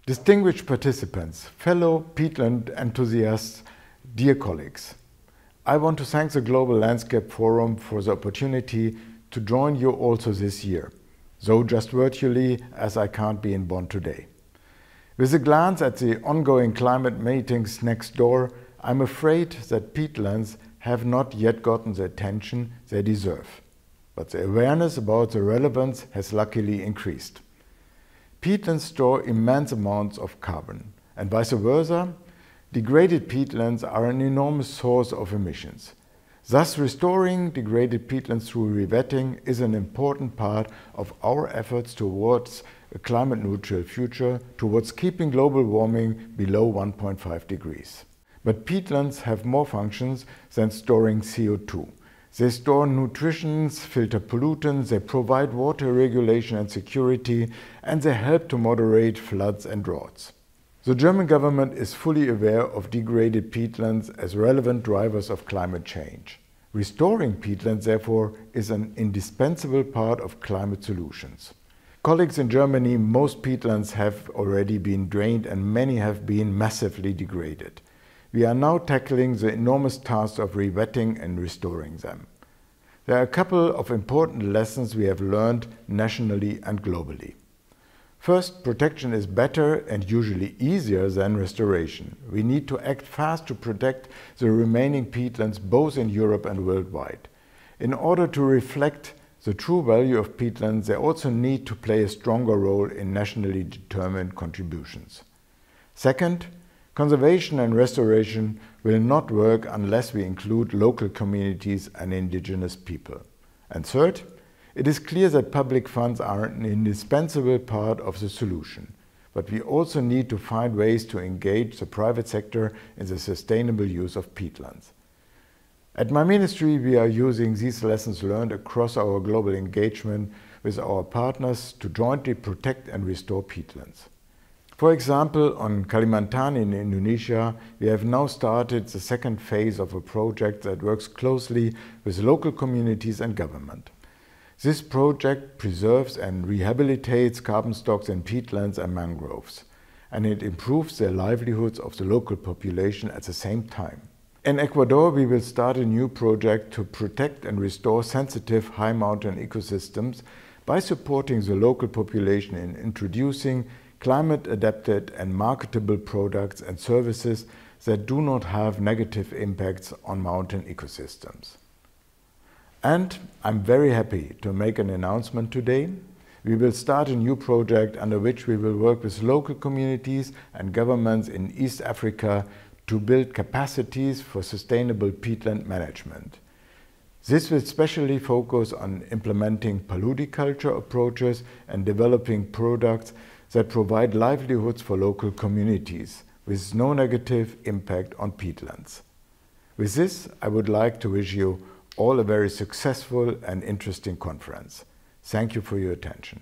Distinguished participants, fellow peatland enthusiasts, dear colleagues, I want to thank the Global Landscape Forum for the opportunity to join you also this year, though just virtually as I can't be in Bonn today. With a glance at the ongoing climate meetings next door, I'm afraid that peatlands have not yet gotten the attention they deserve. But the awareness about the relevance has luckily increased. Peatlands store immense amounts of carbon, and vice versa, degraded peatlands are an enormous source of emissions. Thus, restoring degraded peatlands through rewetting is an important part of our efforts towards a climate-neutral future, towards keeping global warming below 1.5 degrees. But peatlands have more functions than storing CO2. They store nutrition, filter pollutants, they provide water regulation and security, and they help to moderate floods and droughts. The German government is fully aware of degraded peatlands as relevant drivers of climate change. Restoring peatlands, therefore, is an indispensable part of climate solutions. Colleagues in Germany, most peatlands have already been drained and many have been massively degraded. We are now tackling the enormous task of rewetting and restoring them. There are a couple of important lessons we have learned nationally and globally. First, protection is better and usually easier than restoration. We need to act fast to protect the remaining peatlands both in Europe and worldwide. In order to reflect the true value of peatlands, they also need to play a stronger role in nationally determined contributions. Second, conservation and restoration will not work unless we include local communities and indigenous people. And third, it is clear that public funds are an indispensable part of the solution. But we also need to find ways to engage the private sector in the sustainable use of peatlands. At my ministry, we are using these lessons learned across our global engagement with our partners to jointly protect and restore peatlands. For example, on Kalimantan in Indonesia, we have now started the second phase of a project that works closely with local communities and government. This project preserves and rehabilitates carbon stocks in peatlands and mangroves, and it improves the livelihoods of the local population at the same time. In Ecuador, we will start a new project to protect and restore sensitive high mountain ecosystems by supporting the local population in introducing climate-adapted and marketable products and services that do not have negative impacts on mountain ecosystems. And I'm very happy to make an announcement today. We will start a new project under which we will work with local communities and governments in East Africa to build capacities for sustainable peatland management. This will especially focus on implementing paludiculture approaches and developing products that provide livelihoods for local communities with no negative impact on peatlands. With this, I would like to wish you all a very successful and interesting conference. Thank you for your attention.